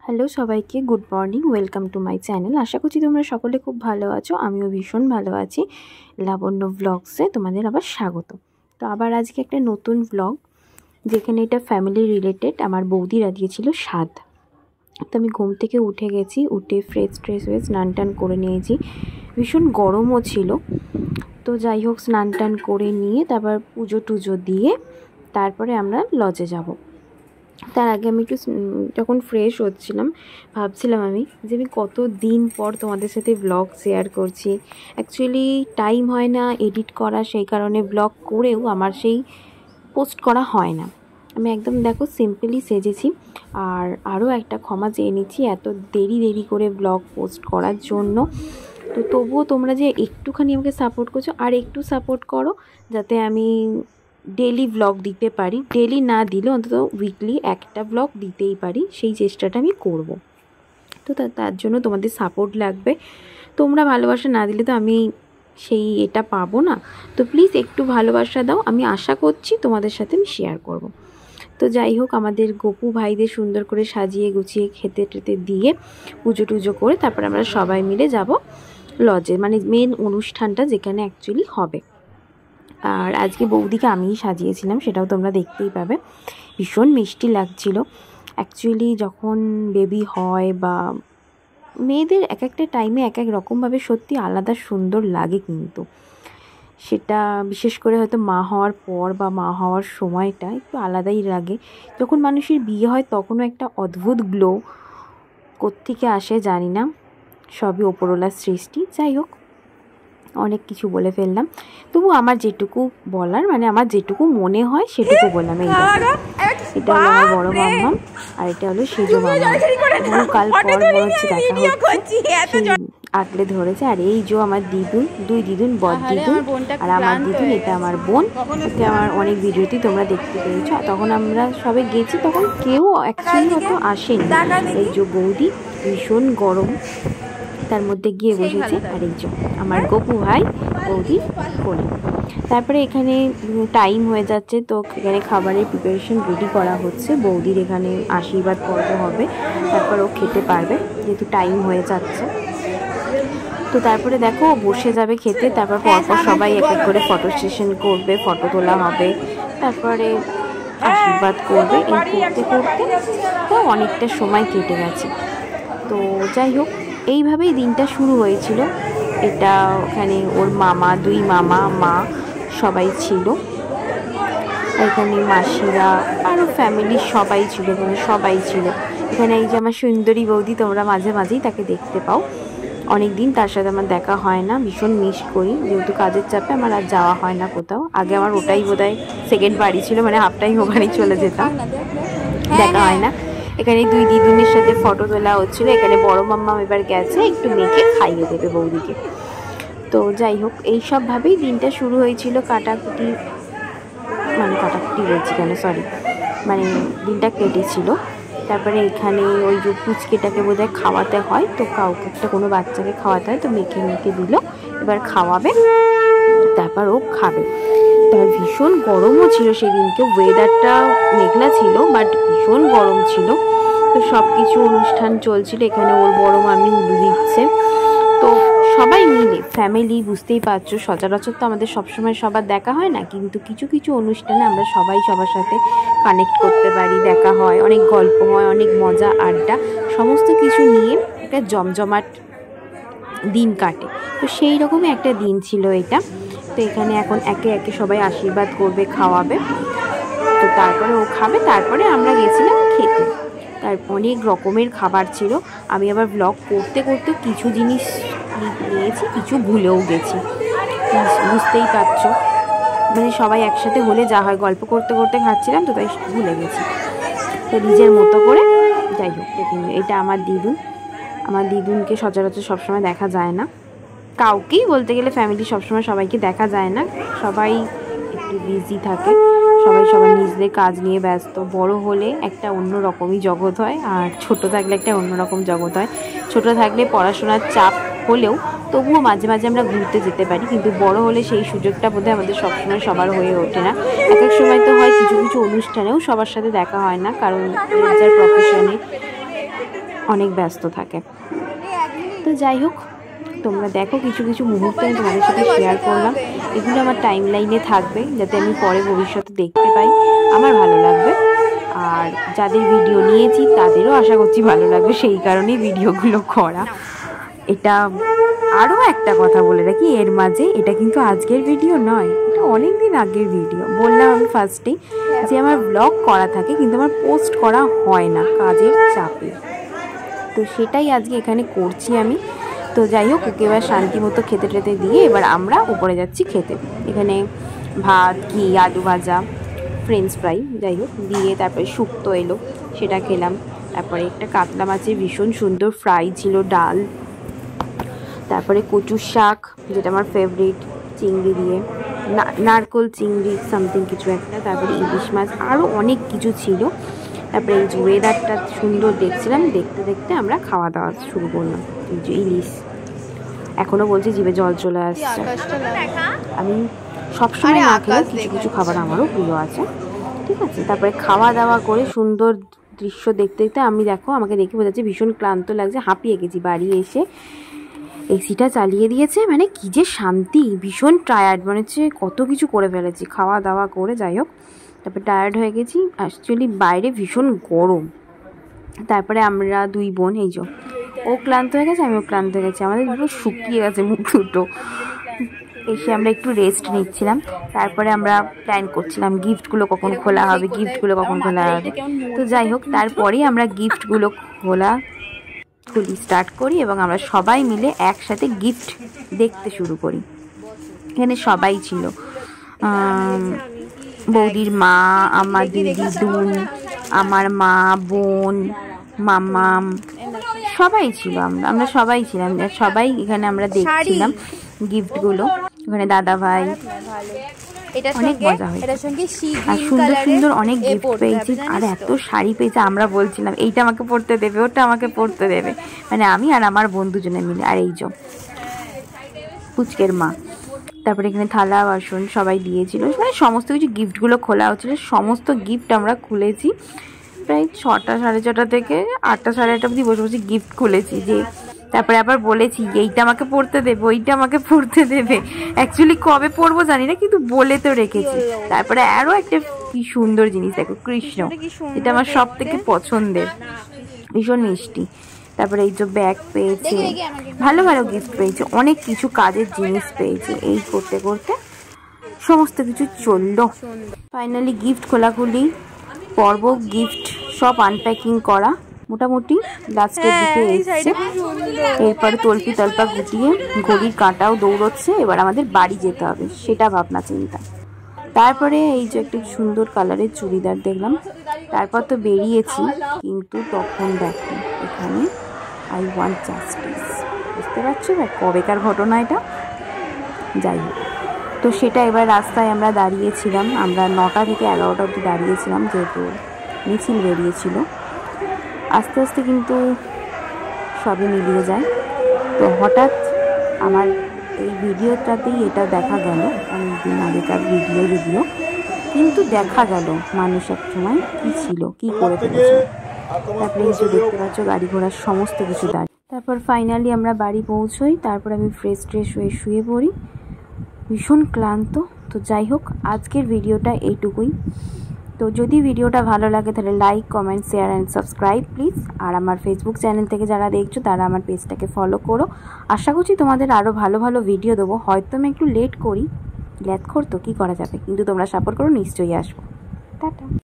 Hello সবাইকে, good morning. Welcome to my channel. আশা করছি তোমরা সকলে খুব ভালো আছো। আমিও ভীষণ ভালো আছি। লাবণ্য ব্লগসে তোমাদের আবার স্বাগত। তো আবার আজকে একটা নতুন ব্লগ, যেখানে এটা ফ্যামিলি রিলেটেড। আমার বৌদিরা দিয়েছিল স্বাদ। তো আমি ঘুম থেকে উঠে গেছি, উঠে ফ্রেশ হয়ে স্নান টান করে নিয়েছি। ভীষণ গরমও ছিল। তো যাই হোক, স্নান টান করে নিয়ে তারপর পুজো টুজো দিয়ে তারপরে আমরা লজে যাব। তার আগে আমি একটু যখন ফ্রেশ হচ্ছিলাম ভাবছিলাম আমি কত দিন পর তোমাদের সাথে ব্লগ শেয়ার করছি। অ্যাকচুয়ালি টাইম হয় না এডিট করা, সেই কারণে ব্লগ করেও আমার সেই পোস্ট করা হয় না। আমি একদম দেখো সিম্পলি সেজেছি। আর আরও একটা ক্ষমা চেয়ে নিচ্ছি এত দেরি করে ব্লগ পোস্ট করার জন্য। তো তবুও তোমরা যে একটুখানি আমাকে সাপোর্ট করছো, আর একটু সাপোর্ট করো যাতে আমি ডেলি ব্লগ দিতে পারি। ডেলি না দিলে অন্তত উইকলি একটা ব্লগ দিতেই পারি, সেই চেষ্টাটা আমি করব। তো তার জন্য তোমাদের সাপোর্ট লাগবে। তোমরা ভালোবাসা না দিলে তো আমি এটা পাবো না। তো প্লিজ একটু ভালোবাসা দাও, আমি আশা করছি তোমাদের সাথে আমি শেয়ার করব। তো যাই হোক, আমাদের গপু ভাইদের সুন্দর করে সাজিয়ে গুছিয়ে খেতে টেতে দিয়ে পুজো টুজো করে তারপর আমরা সবাই মিলে যাব লজে, মানে মেন অনুষ্ঠানটা যেখানে অ্যাকচুয়ালি হবে। আর আজকে বৌদিকে আমিই সাজিয়েছিলাম, সেটাও তোমরা দেখতেই পাবে। ভীষণ মিষ্টি লাগছিল। অ্যাকচুয়ালি যখন বেবি হয় বা মেয়েদের এক একটা টাইমে এক এক রকমভাবে সত্যি আলাদা সুন্দর লাগে, কিন্তু সেটা বিশেষ করে হয়তো মা হওয়ার পর বা মা হওয়ার সময়টা একটু আলাদাই লাগে। যখন মানুষের বিয়ে হয় তখনও একটা অদ্ভুত গ্লো কোত্থেকে আসে জানি না, সবই ওপরওয়ালার সৃষ্টি। যাই হোক, অনেক কিছু বলে ফেললাম, তবু আমার যেটুকু বলার, মানে আমার যেটুকু মনে হয় সেটুকু বললাম। এটা হলো আমার বড় মাম্মা, আর এটা হলো সেজো মাম্মা। কাল পর মনে হচ্ছে দেখা হচ্ছে, আঁকলে ধরেছে। আর এই যে আমার দিদুন, দুই দিদুন, বড় দিদুন আর আমার দিদুন, এটা আমার বোন। ওকে আমার অনেক ভিডিওতেই তোমরা দেখতে পেয়েছো। তখন আমরা সবাই গেছি, তখন কেউ অ্যাকচুয়ালি অত আসেনি। এই যে বৌদি ভীষণ গরম, তার মধ্যে গিয়ে বসেছে। আর এই যে আমার গপু ভাই বৌদি কোলে। তারপরে এখানে টাইম হয়ে যাচ্ছে, তো এখানে খাবারের প্রিপারেশন রেডি করা হচ্ছে। বৌদির এখানে আশীর্বাদ পর্ব হবে, তারপর ও খেতে পারবে যেহেতু টাইম হয়ে যাচ্ছে। তো তারপরে দেখো বসে যাবে খেতে, তারপর পরপর সবাই এক এক করে ফটো সেশন করবে, ফটো তোলা হবে, তারপরে আশীর্বাদ করবে। এই করতে করতে তো অনেকটা সময় কেটে গেছে। তো যাই হোক, এইভাবেই দিনটা শুরু হয়েছিল। এটা ওখানে ওর মামা, দুই মামা, মা সবাই ছিল। এখানে মাসিরা আরও ফ্যামিলির সবাই ছিল, এখানে সবাই ছিল। এখানে এই যে আমার সুন্দরী বৌদি, তোমরা মাঝে মাঝেই তাকে দেখতে পাও। অনেক দিন তার সাথে আমার দেখা হয় না, ভীষণ মিস করি। যেহেতু কাজের চাপে আমার আর যাওয়া হয় না কোথাও। আগে আমার ওটাই বোধহয় সেকেন্ড বাড়ি ছিল, মানে হাফ টাইম ওখানেই চলে যেতাম, দেখা হয় না। এখানে দুই দিদুনের সাথে ফটো তোলা হচ্ছিল। এখানে বড় মাম্মা এবার গেছে একটু মেয়েকে খাইয়ে দেবে বৌদিকে। তো যাই হোক, এইসবভাবেই দিনটা শুরু হয়েছিল। কাটাকুটি বলছি কেন, সরি, মানে দিনটা কেটেছিল। তারপরে এখানে ওই যে পুচকেটাকে বোধহয় খাওয়াতে হয়, তো কাউকে একটা কোনো বাচ্চাকে খাওয়াতে হয়, তো মেয়েকে দিল, এবার খাওয়াবে, তারপর ও খাবে। তার ভীষণ গরমও ছিল সেদিনকে, ওয়েদারটা মেঘলা ছিল বাট ভীষণ গরম ছিল। তো সব কিছু অনুষ্ঠান চলছিল। এখানে ওর বড় মামি উলু দিচ্ছে। তো সবাই মিলে ফ্যামিলি, বুঝতেই পারছো সচরাচর তো আমাদের সবসময় সবার দেখা হয় না, কিন্তু কিছু কিছু অনুষ্ঠানে আমরা সবাই সবার সাথে কানেক্ট করতে পারি, দেখা হয়, অনেক গল্প হয়, অনেক মজা আড্ডা, সমস্ত কিছু নিয়ে একটা জমজমাট দিন কাটে। তো সেই রকমই একটা দিন ছিল এটা। তো এখানে এখন একে একে সবাই আশীর্বাদ করবে, খাওয়াবে। তো তারপরে ও খাবে, তারপরে আমরা গেছিলাম খেতে। তার অনেক রকমের খাবার ছিল। আমি আবার ব্লগ করতে করতে কিছু জিনিস নিয়েছি, কিছু ভুলেও গেছি, বুঝতেই পারছো। মানে সবাই একসাথে হলে যা হয়, গল্প করতে করতে খাচ্ছিলাম, তো তাই ভুলে গেছি। তো নিজের মতো করে। যাই হোক, এটা আমার দিদুন। আমার দিদুনকে সচরাচর সবসময় দেখা যায় না, কাউকেই বলতে গেলে ফ্যামিলি সবসময় সবাইকে দেখা যায় না, সবাই একটু বিজি থাকে, সবাই সবার নিজেদের কাজ নিয়ে ব্যস্ত। বড় হলে একটা অন্য রকমই জগৎ হয়, আর ছোট থাকলে একটা অন্যরকম জগৎ হয়। ছোট থাকলে পড়াশোনার চাপ হলেও তবুও মাঝে মাঝে আমরা ঘুরতে যেতে পারি, কিন্তু বড় হলে সেই সুযোগটা বোধহয় আমাদের সবসময় সবার হয়ে ওঠে না। এক এক সময় তো হয় কিছু কিছু অনুষ্ঠানেও সবার সাথে দেখা হয় না, কারণ যার প্রফেশনে অনেক ব্যস্ত থাকে। তো যাই হোক, তোমরা দেখো কিছু কিছু মুহূর্ত আমি তোমাদের সাথে শেয়ার করলাম। এগুলো আমার টাইম লাইনে থাকবে, যাতে আমি পরে ভবিষ্যতে দেখতে পাই, আমার ভালো লাগবে। আর যাদের ভিডিও নিয়েছি তাদেরও আশা করছি ভালো লাগবে, সেই কারণেই ভিডিওগুলো করা। এটা আরও একটা কথা বলে রাখি এর মাঝে, এটা কিন্তু আজকের ভিডিও নয়, এটা অনেক দিন আগের ভিডিও। বললাম আমি ফার্স্টেই যে আমার ব্লগ করা থাকে, কিন্তু আমার পোস্ট করা হয় না কাজের চাপে। তো সেটাই আজকে এখানে করছি আমি। তো যাই হোক, ওকে এবার শান্তি মতো খেতে টেতে দিয়ে এবার আমরা উপরে যাচ্ছি খেতে। এখানে ভাত, ঘি, আলু ভাজা, ফ্রেঞ্চ ফ্রাই যাই হোক দিয়ে তারপরে শুক্তো এলো, সেটা খেলাম। তারপরে একটা কাতলা মাছের ভীষণ সুন্দর ফ্রাই ছিল, ডাল, তারপরে কচুর শাক যেটা আমার ফেভারিট, চিংড়ি দিয়ে, নারকোল চিংড়ি সামথিং কিছু একটা, তারপরে ইলিশ মাছ, আরও অনেক কিছু ছিল। তারপরে এই যে ওয়েদারটা সুন্দর দেখছিলাম, দেখতে দেখতে আমরা খাওয়া দাওয়া শুরু করলাম। এই যে ইলিশ, এখনও বলছি জিভে জল চলে আসছে। আমি সবসময় না খেলে কিছু কিছু খাবার আমারও প্রিয় আছে, ঠিক আছে। তারপরে খাওয়া দাওয়া করে সুন্দর দৃশ্য দেখতে দেখতে আমি, দেখো আমাকে দেখে বোঝা যাচ্ছে ভীষণ ক্লান্ত লাগছে, হাঁপিয়ে গেছি। বাড়ি এসে এসিটা চালিয়ে দিয়েছে, মানে কী যে শান্তি, ভীষণ টায়ার্ড, মানে হচ্ছে কত কিছু করে ফেলেছি খাওয়া দাওয়া করে। যাই হোক, তারপরে টায়ার্ড হয়ে গেছি, অ্যাকচুয়ালি বাইরে ভীষণ গরম। তারপরে আমরা দুই বোন, এই যে ও ক্লান্ত হয়ে গেছে, আমিও ক্লান্ত হয়ে গেছি, আমাদের পুরো শুকিয়ে গেছে মুখ দুটো। এসে আমরা একটু রেস্ট নিচ্ছিলাম। তারপরে আমরা প্ল্যান করছিলাম গিফটগুলো কখন খোলা হবে, গিফটগুলো কখন খোলা হবে। তো যাই হোক, তারপরেই আমরা গিফটগুলো খুলি স্টার্ট করি এবং আমরা সবাই মিলে একসাথে গিফট দেখতে শুরু করি। এখানে সবাই ছিল, বৌদির মা, আমার দিদি দুন, আমার মা, বোন, মামাম, সবাই ছিল। আমরা সবাই ছিলাম, সবাই এখানে আমরা দেখছিলাম গিফটগুলো। ওখানে দাদা ভাই, অনেক মজা হয়েছে। আর সুন্দর সুন্দর অনেক গিফট পেয়েছি, আর এত শাড়ি পেয়েছি। আমরা বলছিলাম এইটা আমাকে পরতে দেবে, ওটা আমাকে পরতে দেবে, মানে আমি আর আমার বন্ধুজনে মিলে। আর এই যে পুচকের মা। তারপরে এখানে থালা বাসন সবাই দিয়েছিল, মানে সমস্ত কিছু গিফটগুলো খোলা হচ্ছিল। সমস্ত গিফট আমরা খুলেছি প্রায় 6টা, 6:30 থেকে 8টা, 8:30 অবধি বসে বসে গিফট খুলেছি। যে তারপরে আবার বলেছি এইটা আমাকে পড়তে দেবে, ওইটা আমাকে পড়তে দেবে। অ্যাকচুয়ালি কবে পড়বো জানি না, কিন্তু বলে তো রেখেছি। তারপরে আরও একটা কি সুন্দর জিনিস দেখো, কৃষ্ণ, এটা আমার সব থেকে পছন্দের, ভীষণ মিষ্টি। তারপরে এই যে ব্যাগ পেয়েছে, ভালো ভালো গিফট পেয়েছে, অনেক কিছু কাজের জিনিস পেয়েছে। এই করতে করতে সমস্ত কিছু চললো। ফাইনালি গিফট খোলাখুলি পর্ব, গিফট সব আনপ্যাকিং করা মোটামুটি লাস্টের দিকে এসছে। এরপরে তল্পি তল্পা গুটিয়ে ঘড়ির কাঁটাও দৌড়চ্ছে, এবার আমাদের বাড়ি যেতে হবে, সেটা ভাবনা চিন্তা। তারপরে এই যে একটা সুন্দর কালারের চুড়িদার দেখলাম, তারপর তো বেরিয়েছি। কিন্তু তখন দেখো এখানে আই ওয়ান্ট জাস্টিস, বুঝতে পারছো কবেকার ঘটনা এটা। যাই হোক, তো সেটা এবার রাস্তায় আমরা দাঁড়িয়েছিলাম, আমরা 9টা থেকে 11টা অবধি দাঁড়িয়েছিলাম, যেহেতু মিছিল বেরিয়েছিল। আস্তে আস্তে কিন্তু সবই মিলিয়ে যায়। তো হঠাৎ আমার এই ভিডিওটাতেই এটা দেখা গেল, অনেকদিন আগেকার ভিডিও, কিন্তু দেখা গেল মানুষ এক সময় কী ছিল, কী করে ফেলেছে। তারপরে এই যে দেখতে পাচ্ছ গাড়ি ঘোড়ার সমস্ত কিছু দাঁড়িয়ে। তারপর ফাইনালি আমরা বাড়ি পৌঁছোই, তারপর আমি ফ্রেশ হয়ে শুয়ে পড়ি, ভীষণ ক্লান্ত। তো যাই হোক, আজকের ভিডিওটা এইটুকুই। তো যদি ভিডিওটা ভালো লাগে তাহলে like, comment, share and subscribe please. আর আমার ফেসবুক চ্যানেল থেকে যারা দেখছো তারা আমার পেজটাকে ফলো করো। আশা করছি তোমাদের আরও ভালো ভালো ভিডিও দেবো। হয়তো আমি একটু লেট করি, ল্যাথখোর তো কী করা যাবে, কিন্তু তোমরা সাপোর্ট করো, নিশ্চয়ই আসবো। টাটা।